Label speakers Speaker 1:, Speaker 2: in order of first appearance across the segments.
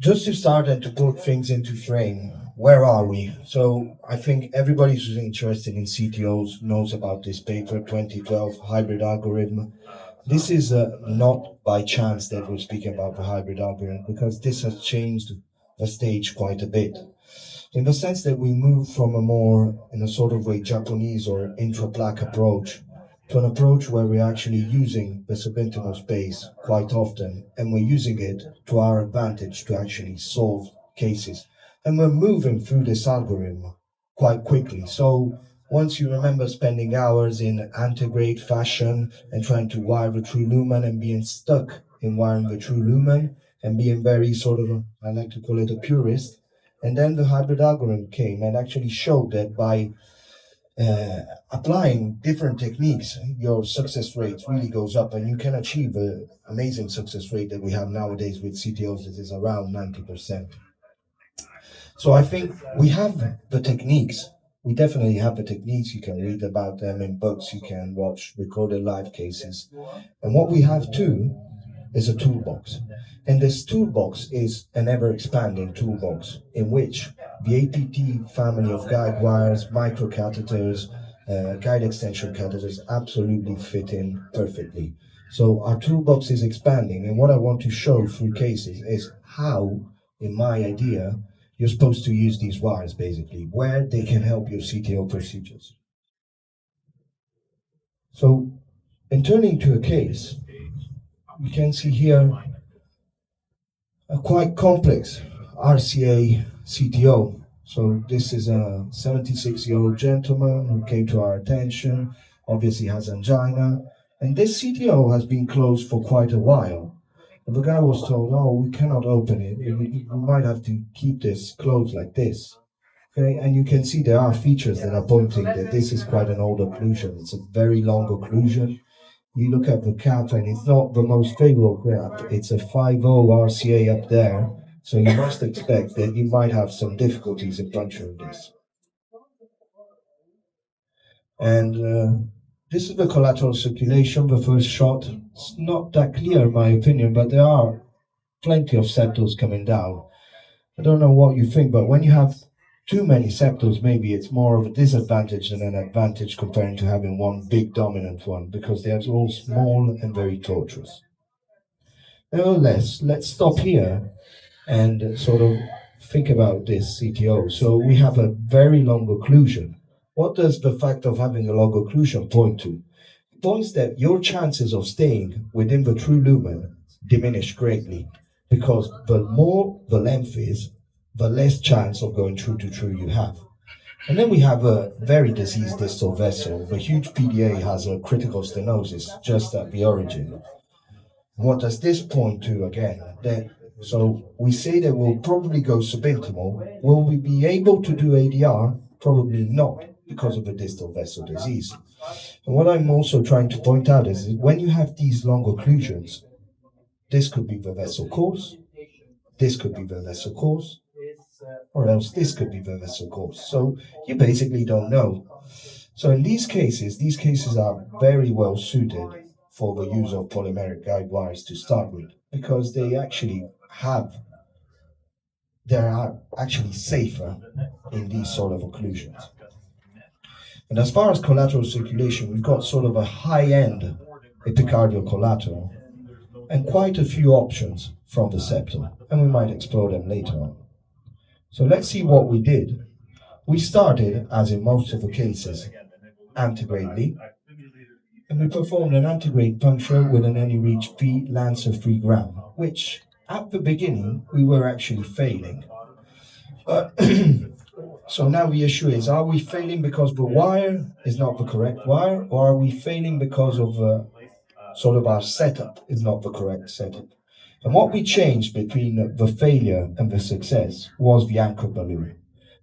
Speaker 1: Just to start and to put things into frame, where are we? So I think everybody who's interested in CTOs knows about this paper, 2012 hybrid algorithm. This is not by chance that we're speaking about the hybrid algorithm, because this has changed the stage quite a bit, in the sense that we move from a more, in a sort of way, Japanese or intra-plaque approach to an approach where we're actually using the subintimal space quite often, and we're using it to our advantage to actually solve cases. And we're moving through this algorithm quite quickly. So once you remember spending hours in antegrade fashion and trying to wire the true lumen and being stuck in wiring the true lumen and being very sort of, I like to call it a purist, and then the hybrid algorithm came and actually showed that by applying different techniques, your success rate really goes up, and you can achieve an amazing success rate that we have nowadays with CTOs that is around 90%. So I think we have the techniques. We definitely have the techniques. You can read about them in books, you can watch recorded live cases. And what we have too is a toolbox. And this toolbox is an ever-expanding toolbox in which the APT family of guide wires, microcatheters, guide extension catheters absolutely fit in perfectly. So our toolbox is expanding, and what I want to show through cases is how, in my idea, you're supposed to use these wires, basically, where they can help your CTO procedures. So, in turning to a case, we can see here a quite complex RCA CTO. So this is a 76-year-old gentleman who came to our attention, obviously has angina, and this CTO has been closed for quite a while. And the guy was told, oh, we cannot open it. We might have to keep this closed like this. Okay, and you can see there are features that are pointing that this is quite an old occlusion. It's a very long occlusion. You look at the cap and it's not the most favorable cap. It's a 5.0 RCA up there. So you must expect that you might have some difficulties in puncturing this. And this is the collateral circulation, the first shot. It's not that clear in my opinion, but there are plenty of septals coming down. I don't know what you think, but when you have too many septals, maybe it's more of a disadvantage than an advantage comparing to having one big dominant one, because they're all small and very tortuous. Nevertheless, let's stop here and sort of think about this CTO. So we have a very long occlusion. What does the fact of having a long occlusion point to? It points that your chances of staying within the true lumen diminish greatly, because the more the length is, the less chance of going true to true you have. And then we have a very diseased distal vessel. The huge PDA has a critical stenosis just at the origin. What does this point to again? That so we say that we'll probably go subintimal. Will we be able to do ADR? Probably not, because of the distal vessel disease. And what I'm also trying to point out is that when you have these long occlusions, this could be the vessel course, this could be the vessel course, or else this could be the vessel course. So you basically don't know. So in these cases are very well suited for the use of polymeric guide wires to start with, because they are actually safer in these sort of occlusions. And as far as collateral circulation, we've got sort of a high-end epicardial collateral and quite a few options from the septal, and we might explore them later on. So let's see what we did. We started, as in most of the cases, antegradely, and we performed an antegrade puncture with an Anyreach P Lancer 3 gram, which at the beginning we were actually failing. So now the issue is, are we failing because the wire is not the correct wire, or are we failing because of sort of our setup is not the correct setup? And what we changed between the failure and the success was the anchor balloon.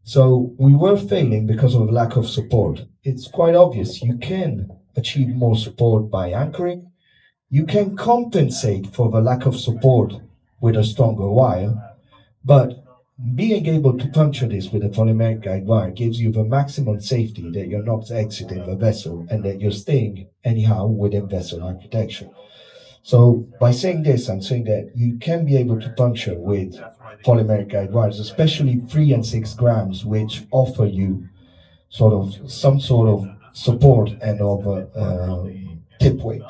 Speaker 1: So we were failing because of lack of support. It's quite obvious. You can achieve more support by anchoring. You can compensate for the lack of support with a stronger wire, but being able to puncture this with a polymeric guide wire gives you the maximum safety that you're not exiting the vessel and that you're staying anyhow within vessel architecture. So by saying this, I'm saying that you can be able to puncture with polymeric guide wires, especially 3 and 6 grams, which offer you sort of some sort of support and of tip weight.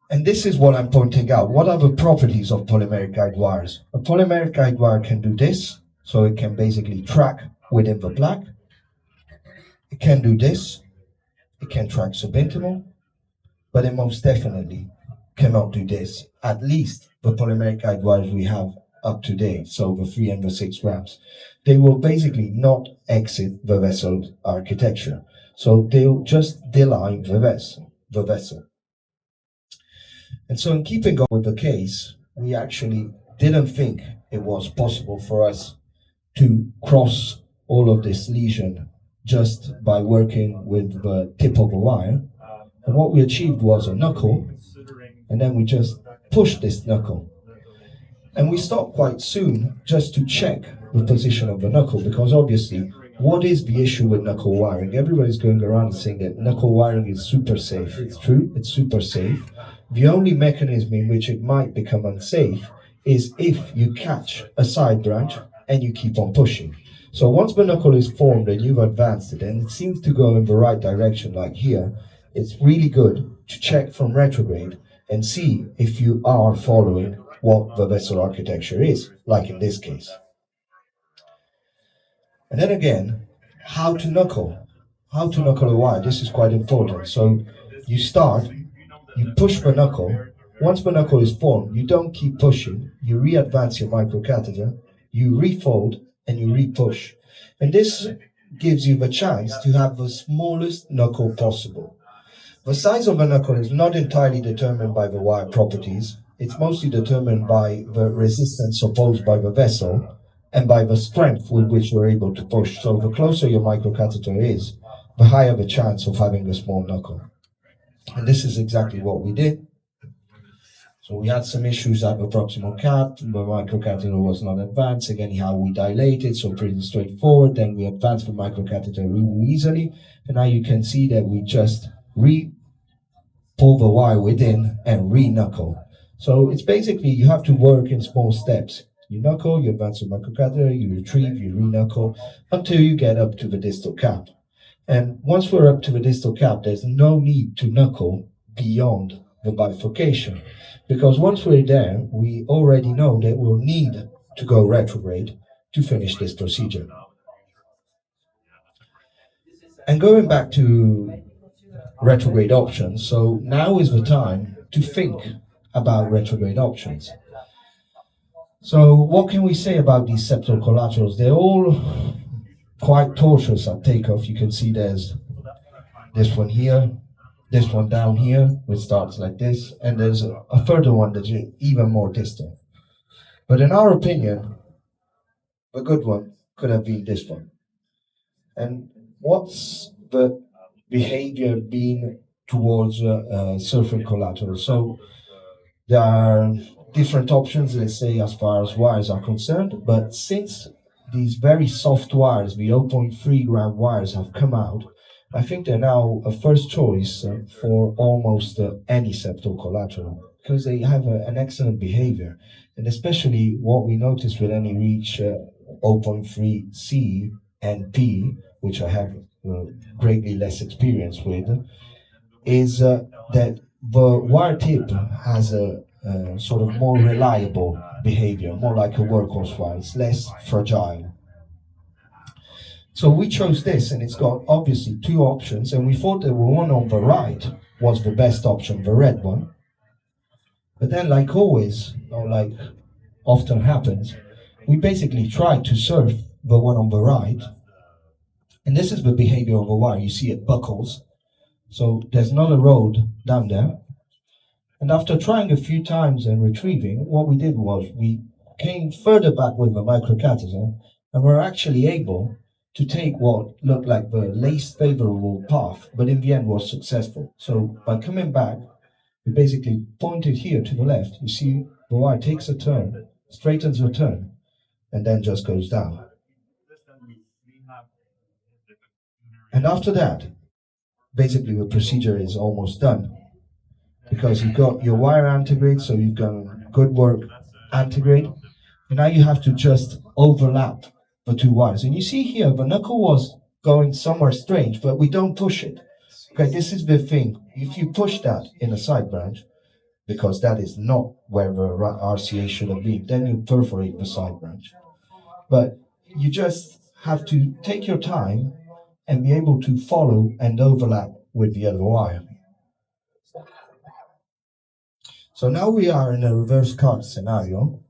Speaker 1: And this is what I'm pointing out. What are the properties of polymeric guide wires? A polymeric guide wire can do this, so it can basically track within the plaque. It can do this, it can track subintimal, but it most definitely cannot do this. At least the polymeric guide wires we have up to date, so the 3 and the 6 grams, they will basically not exit the vessel architecture. So they'll just deline the vessel. And so in keeping on with the case, we actually didn't think it was possible for us to cross all of this lesion just by working with the tip of a wire. And what we achieved was a knuckle, and then we just pushed this knuckle. And we stopped quite soon just to check the position of the knuckle, because obviously, what is the issue with knuckle wiring? Everybody's going around saying that knuckle wiring is super safe. It's true, it's super safe. The only mechanism in which it might become unsafe is if you catch a side branch and you keep on pushing. So once the knuckle is formed and you've advanced it, and it seems to go in the right direction, like here, it's really good to check from retrograde and see if you are following what the vessel architecture is, like in this case. And then again, how to knuckle a wire. This is quite important. So you start, you push the knuckle. Once the knuckle is formed, you don't keep pushing. You re-advance your microcatheter, you refold, and you re-push. And this gives you the chance to have the smallest knuckle possible. The size of a knuckle is not entirely determined by the wire properties. It's mostly determined by the resistance opposed by the vessel and by the strength with which you're able to push. So the closer your microcatheter is, the higher the chance of having a small knuckle. And this is exactly what we did. So we had some issues at the proximal cap. The microcatheter was not advanced. Again, how we dilated, so pretty straightforward. Then we advanced the microcatheter really easily. And now you can see that we just pull the wire within and re-knuckle. So it's basically, you have to work in small steps. You knuckle, you advance your microcatheter, you retrieve, you re-knuckle, until you get up to the distal cap. And once we're up to the distal cap, there's no need to knuckle beyond the bifurcation. Because once we're there, we already know that we'll need to go retrograde to finish this procedure. And going back to retrograde options, so now is the time to think about retrograde options. So what can we say about these septal collaterals? They're all quite tortuous at takeoff. You can see there's this one here, this one down here, which starts like this, and there's a further one that's even more distal. But in our opinion, the good one could have been this one. And what's the behavior been towards surfing collateral? So there are different options, let's say, as far as wires are concerned, but since these very soft wires, the 0.3 gram wires, have come out, I think they're now a first choice for almost any septal collateral, because they have an excellent behavior. And especially what we noticed with Anyreach 0.3 C and P, which I have greatly less experience with, is that the wire tip has a sort of more reliable behavior, more like a workhorse wire. It's less fragile. So we chose this, and it's got obviously two options, and we thought that the one on the right was the best option, the red one. But then, like always, or like often happens, we basically tried to surf the one on the right, and this is the behavior of a wire. You see it buckles, so there's not a road down there. And after trying a few times and retrieving, what we did was we came further back with the microcatheter, and we're actually able to take what looked like the least favorable path, but in the end was successful. So by coming back, we basically pointed here to the left. You see the wire takes a turn, straightens the turn, and then just goes down. And after that, basically the procedure is almost done because you've got your wire antegrade, so you've done good work antegrade, and now you have to just overlap the two wires. And you see here, the knuckle was going somewhere strange, but we don't push it. Okay, this is the thing. If you push that in a side branch, because that is not where the RCA should have been, then you perforate the side branch. But you just have to take your time and be able to follow and overlap with the other wire. So now we are in a reverse card scenario.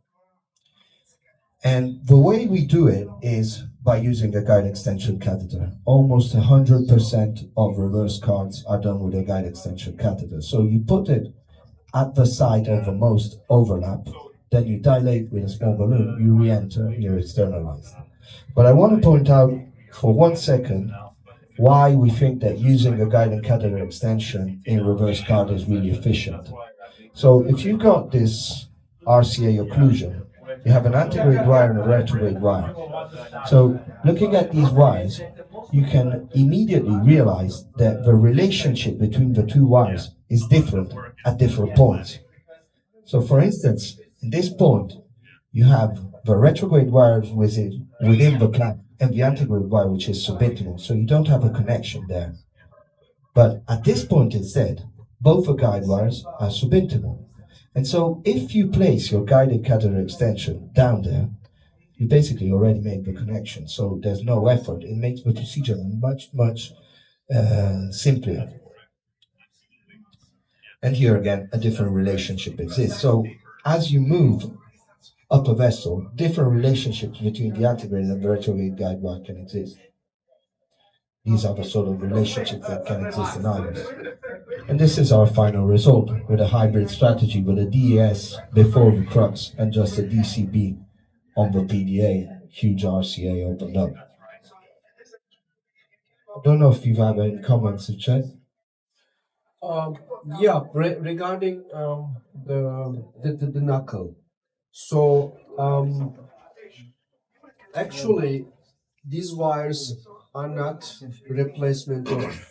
Speaker 1: And the way we do it is by using a guide extension catheter. Almost 100% of reverse cards are done with a guide extension catheter. So you put it at the site of the most overlap, then you dilate with a small balloon, you re-enter, you externalize. But I want to point out for 1 second why we think that using a guide and catheter extension in reverse card is really efficient. So if you've got this RCA occlusion, you have an antegrade wire and a retrograde wire. So looking at these wires, you can immediately realize that the relationship between the two wires is different at different points. So for instance, in this point, you have the retrograde wire within the clamp and the antegrade wire, which is subintimal. So you don't have a connection there. But at this point instead, both the guide wires are subintimal. And so if you place your guided catheter extension down there, you basically already made the connection. So there's no effort. It makes the procedure much, much simpler. And here again, a different relationship exists. So as you move up a vessel, different relationships between the antegrade and the retrograde guide wire can exist. These are the sort of relationships that can exist in iris. And this is our final result with a hybrid strategy with a DES before the crux and just a DCB on the PDA, huge RCA opened up. I don't know if you have any comments to check.
Speaker 2: Yeah, regarding the knuckle. So actually, these wires are not replacement of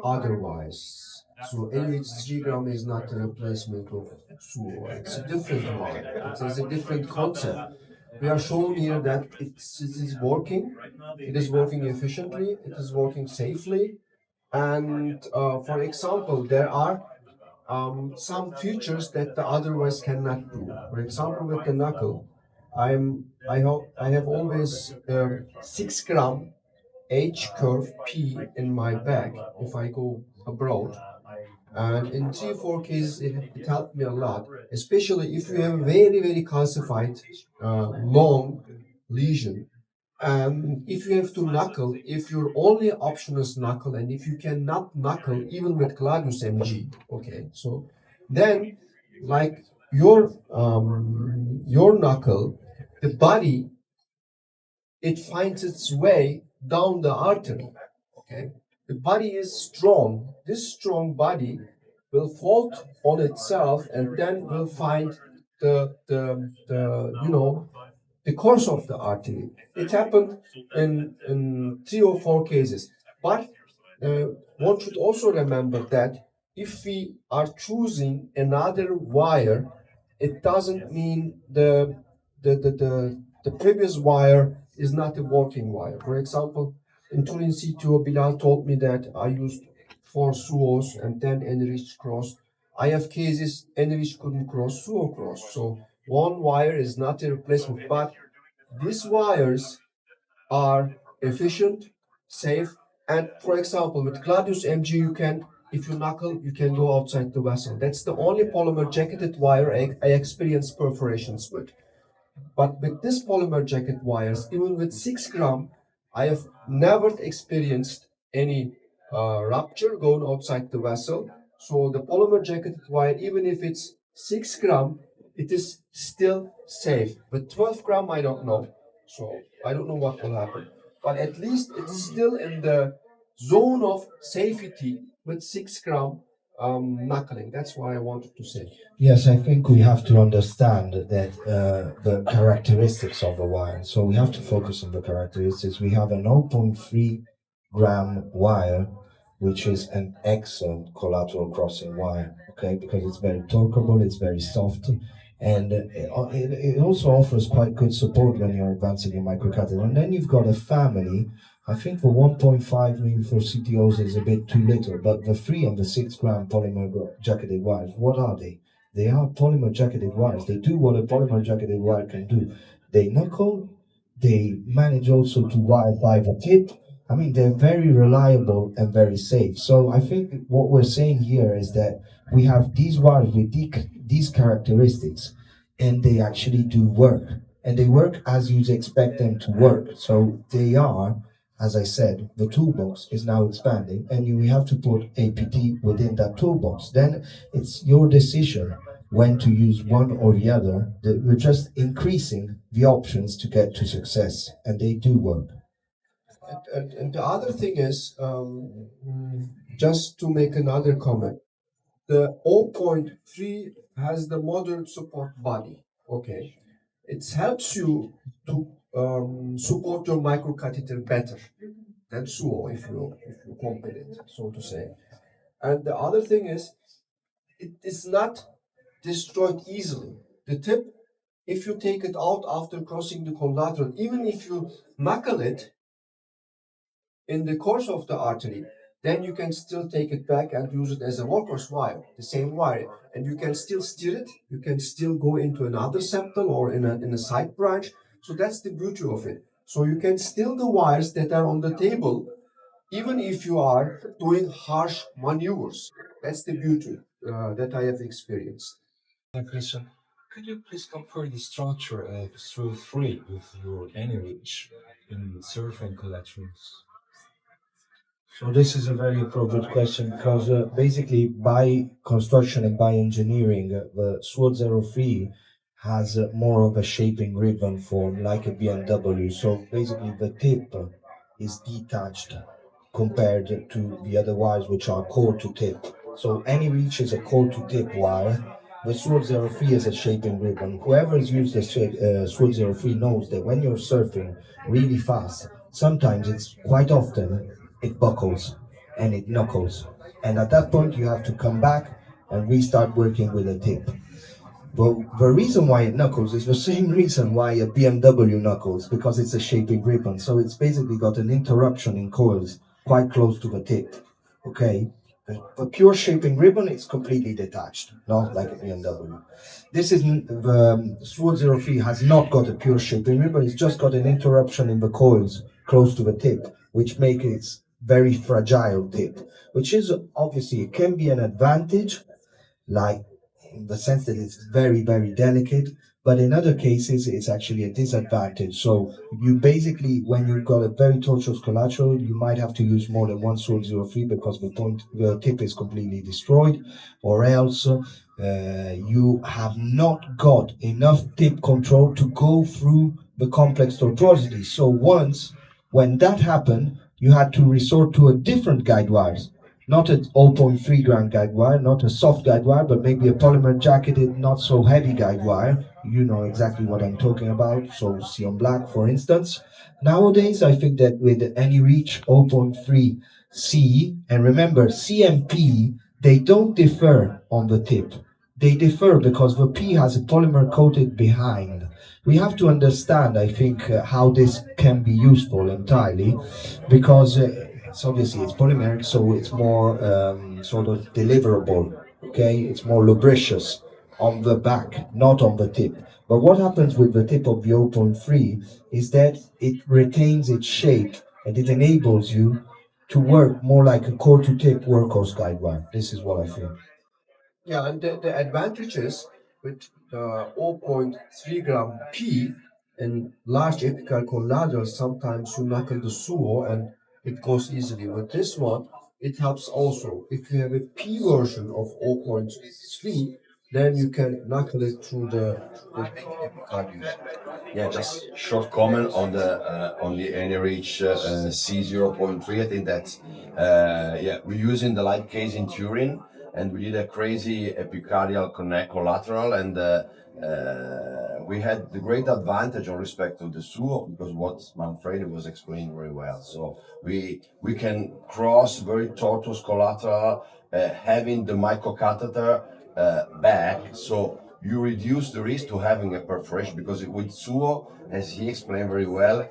Speaker 2: other wires. So Anyreach 3 gram is not a replacement of SUO. It's a different wire. It is a different concept. We are shown here that it is working. It is working efficiently. It is working safely. And for example, there are some features that the otherwise cannot do. For example, with the knuckle, I have always 6 gram H curve P in my bag if I go abroad. And in 3 4 cases, it helped me a lot, especially if you have a very calcified long lesion. If you have to knuckle, if your only option is knuckle, and if you cannot knuckle even with Gladius MG, okay, so then like your knuckle, the body, it finds its way down the artery. Okay, the body is strong. This strong body will fold on itself and then will find the the course of the artery. It happened in 3 or 4 cases. But one should also remember that if we are choosing another wire, it doesn't mean the previous wire is not a working wire. For example, in Turin CTO, Bilal told me that I used 4 SUOs and then Anyreach crossed. I have cases Anyreach couldn't cross, SUO crossed. So one wire is not a replacement, but these wires are efficient, safe, and for example, with Gladius MG, you can, if you knuckle, you can go outside the vessel. That's the only polymer jacketed wire I experienced perforations with. But with this polymer jacket wires, even with 6 gram, I have never experienced any rupture going outside the vessel. So the polymer jacketed wire, even if it's 6 gram, it is still safe. With 12 gram, I don't know. So I don't know what will happen. But at least it's still in the zone of safety with 6 gram knuckling. That's what I wanted to say.
Speaker 1: Yes, I think we have to understand that the characteristics of a wire. So we have to focus on the characteristics. We have a 0.3 gram wire which is an excellent collateral crossing wire, okay, because it's very torqueable, it's very soft, and it also offers quite good support when you're advancing your microcatheter. And then you've got a family. I think the 1.5 maybe for CTOs is a bit too little, but the 3 and the 6 gram polymer jacketed wires, what are they? They are polymer jacketed wires. They do what a polymer jacketed wire can do. They knuckle, they manage also to wire by the tip. I mean, they're very reliable and very safe. So I think what we're saying here is that we have these wires with these characteristics, and they actually do work. And they work as you'd expect them to work. So they are, as I said, the toolbox is now expanding, and we have to put APT within that toolbox. Then it's your decision when to use one or the other. We're just increasing the options to get to success, and they do work.
Speaker 2: And the other thing is, just to make another comment, the 0.3 has the moderate support body. Okay, it helps you to support your microcatheter better than suo if you compare it, so to say. And the other thing is, it is not destroyed easily. The tip, if you take it out after crossing the collateral, even if you knuckle it in the course of the artery, then you can still take it back and use it as a workhorse wire, the same wire, and you can still steer it. You can still go into another septal or in a side branch. So that's the beauty of it. So you can steal the wires that are on the table, even if you are doing harsh maneuvers. That's the beauty that I have experienced.
Speaker 3: Question. Could you please compare the structure of Through 3 with your Anyreach in surfing collaterals?
Speaker 1: So this is a very appropriate question because basically by construction and by engineering, the Sword Zero 03 has more of a shaping ribbon form like a BMW. So basically the tip is detached compared to the other wires which are core to tip. So any reach is a core to tip wire. The Sword Zero 03 is a shaping ribbon. Whoever has used the Sword Zero 03 knows that when you're surfing really fast, sometimes it's quite often it buckles and it knuckles. And at that point, you have to come back and restart working with a tip. But the reason why it knuckles is the same reason why a BMW knuckles, because it's a shaping ribbon. So it's basically got an interruption in coils quite close to the tip. Okay? The pure shaping ribbon is completely detached, not like a BMW. This is the Sword Zero 03 has not got a pure shaping ribbon, it's just got an interruption in the coils close to the tip, which makes it very fragile tip, which is obviously it can be an advantage, like in the sense that it's very, very delicate, but in other cases it's actually a disadvantage. So you basically, when you've got a very tortuous collateral, you might have to use more than one Sword Zero 03 because the tip is completely destroyed, or else you have not got enough tip control to go through the complex tortuosity. So once, when that happened, you had to resort to a different guide wires, not a 0.3 gram guide wire, not a soft guide wire, but maybe a polymer jacketed, not so heavy guide wire. You know exactly what I'm talking about. So Sion Black, for instance. Nowadays, I think that with Anyreach 0.3 C, and remember CMP, they don't differ on the tip. They differ because the P has a polymer coated behind. We have to understand, I think, how this can be useful entirely, because it's obviously it's polymeric, so it's more sort of deliverable. Okay, it's more lubricious on the back, not on the tip. But what happens with the tip of the zero point 0.3 is that it retains its shape and it enables you to work more like a core to tip workhorse guide wire. This is what I feel.
Speaker 2: Yeah, and the advantages with the 0.3 gram P and large apical collaterals, sometimes you knuckle the suo and it goes easily. With this one, it helps also. If you have a P version of 0.3, then you can knuckle it through the P epicardium.
Speaker 4: Yeah, just short comment on the Anyreach C0.3. I think that yeah, we're using the light case in Turin, and we did a crazy epicardial connect collateral, and we had the great advantage on respect to the SUO because what Manfredi was explaining very well. So we can cross very tortuous collateral, having the microcatheter back. So you reduce the risk to having a perforation because with SUO, as he explained very well,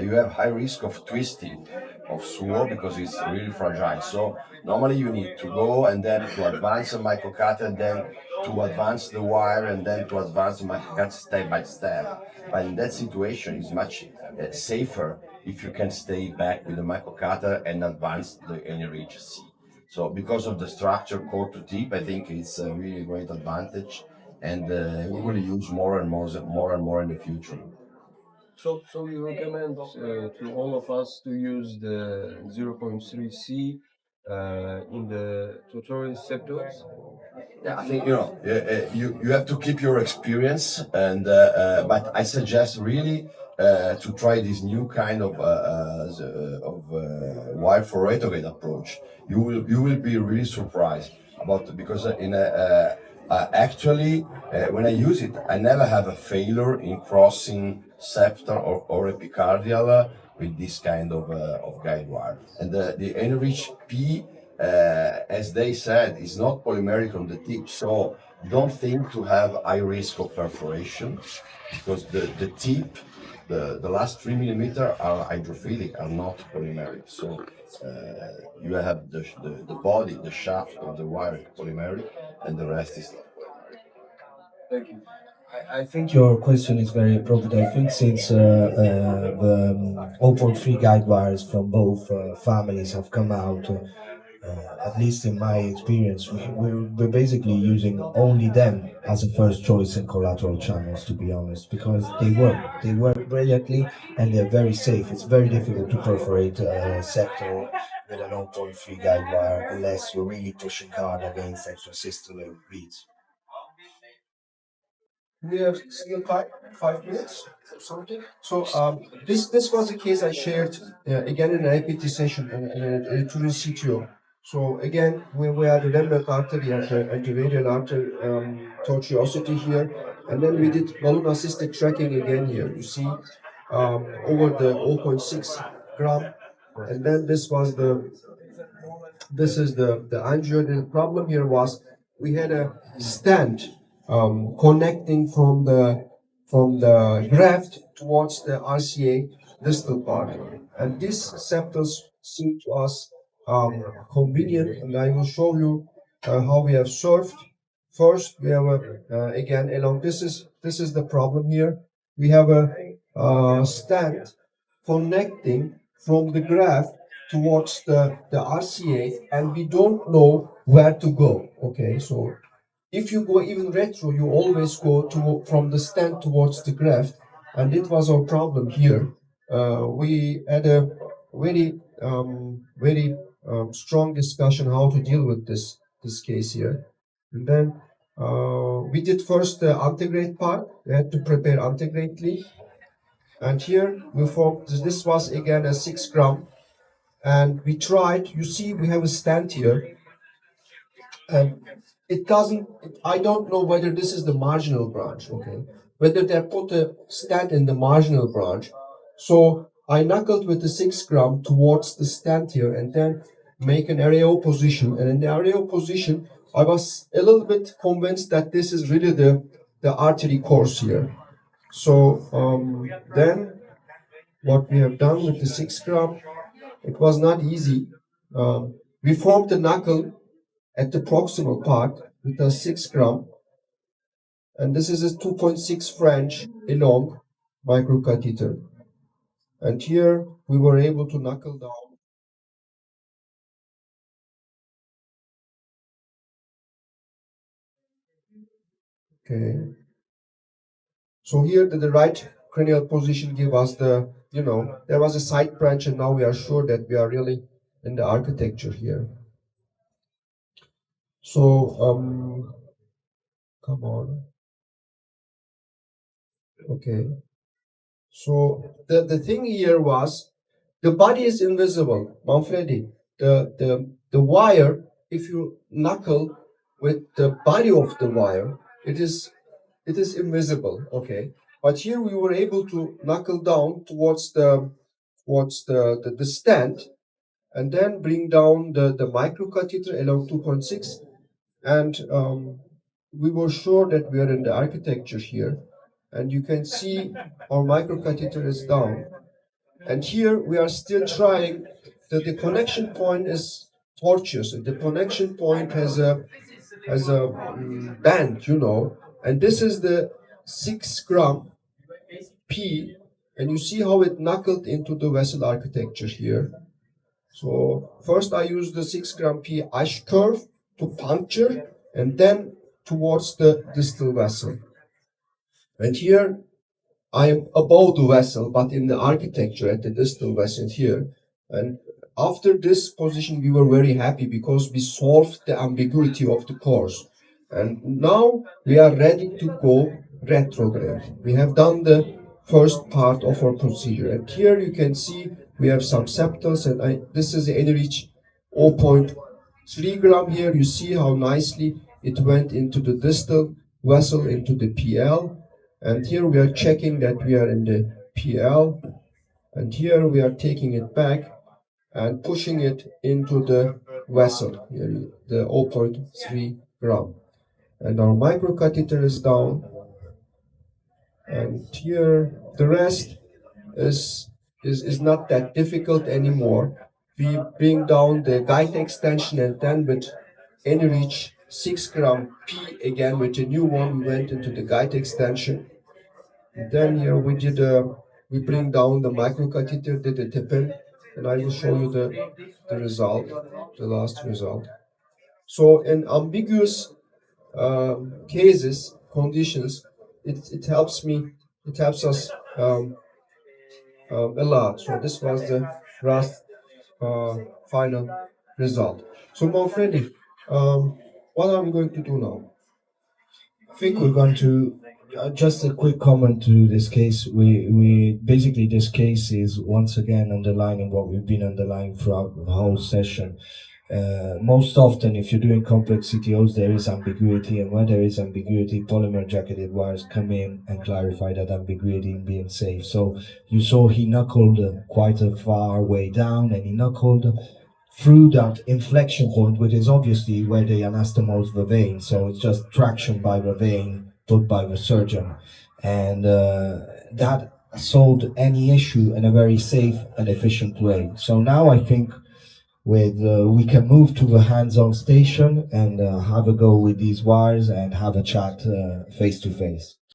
Speaker 4: you have high risk of twisting of SUO because it's really fragile. So normally you need to go and then to advance the microcatheter, then to advance the wire, and then to advance the microcatheter step by step. But in that situation, it's much safer if you can stay back with the microcatheter and advance the Anyreach C. So because of the structure core to tip, I think it's a really great advantage, and we will use more and more in the future.
Speaker 2: So you recommend to all of us to use the 0.3C in the tutorial septos?
Speaker 4: Yeah, I think you have to keep your experience, and but I suggest really to try this new kind of wire for retrograde approach. You will be really surprised about because actually when I use it, I never have a failure in crossing septal or epicardial with this kind of guide wire. And the Anyreach P, as they said, is not polymeric on the tip, so don't think to have high risk of perforation because the tip, the last 3 millimeter are hydrophilic, are not polymeric. So you have the body, the shaft of the wire polymeric, and the rest is not.
Speaker 2: Thank you.
Speaker 1: I think your question is very appropriate. I think since the 0.3 guide wires from both families have come out, at least in my experience, we're basically using only them as a first choice in collateral channels, to be honest, because they work brilliantly and they're very safe. It's very difficult to perforate a sector with an 0.3 guide wire unless you're really pushing hard against extrasystoler beats.
Speaker 2: We have still 5 minutes or something. So this was a case I shared again in an IPT session in Turin CTO. So again, we had a remnant artery and anterolateral artery tortuosity here, and then we did balloon assisted tracking again here. You see over the 0.6 gram, and then this is the angio. The problem here was we had a stent connecting from the graft towards the RCA distal part, and this septus seemed to us convenient, and I will show you how we have solved. First, we have again along. This is the problem here. We have a stent connecting from the graft towards the RCA, and we don't know where to go. Okay, so if you go even retro, you always go from the stent towards the graft, and it was our problem here. We had a very strong discussion how to deal with this case here, and then we did first the antegrade part. We had to prepare antegradely, and here we formed. This was again a 6 gram, and we tried. You see, we have a stand here, and it doesn't. I don't know whether this is the marginal branch. Okay, whether they put a stand in the marginal branch. So I knuckled with the 6 gram towards the stand here, and then make an aerial position. And in the aerial position, I was a little bit convinced that this is really the artery course here. So then what we have done with the 6 gram, it was not easy. We formed the knuckle at the proximal part with a 6 gram, and this is a 2.6 French long microcatheter. And here we were able to knuckle down. Okay. So here the right cranial position give us there was a side branch, and now we are sure that we are really in the architecture here. So come on. Okay. So the thing here was the body is invisible, Manfredi. The wire, if you knuckle with the body of the wire, it it is invisible, okay. But here we were able to knuckle down towards the stand, and then bring down the microcatheter along 2.6, and we were sure that we are in the architecture here, and you can see our microcatheter is down, and here we are still trying. The connection point is tortuous. The connection point has a band, and this is the 6 gram P, and you see how it knuckled into the vessel architecture here. So first I use the 6 gram P ash curve to puncture, and then towards the distal vessel. And here I am above the vessel, but in the architecture at the distal vessel here. And after this position, we were very happy because we solved the ambiguity of the course. And now we are ready to go retrograde. We have done the first part of our procedure. And here you can see we have some septals, and this is the Anyreach 0.3 gram here. You see how nicely it went into the distal vessel, into the PL. And here we are checking that we are in the PL, and here we are taking it back and pushing it into the vessel, here, the 0.3 gram. And our microcatheter is down, and here the rest is not that difficult anymore. We bring down the guide extension, and then with Anyreach 6 gram P again, with a new one, we went into the guide extension. Then here we bring down the microcatheter, did the tip-in, and I will show you the result, the last result. So in ambiguous cases, conditions, it helps us a lot. So this was the last final result. So Manfredi, what are we going to do now?
Speaker 1: I think we're going to just a quick comment to this case. We basically, this case is once again underlining what we've been underlining throughout the whole session. Most often, if you're doing complex CTOs, there is ambiguity, and where there is ambiguity, polymer jacketed wires come in and clarify that ambiguity in being safe. So you saw he knuckled quite a far way down, and he knuckled through that inflection point, which is obviously where they anastomose the vein. So it's just traction by the vein put by the surgeon, and that solved any issue in a very safe and efficient way. So now I think we can move to the hands-on station and have a go with these wires and have a chat face to face.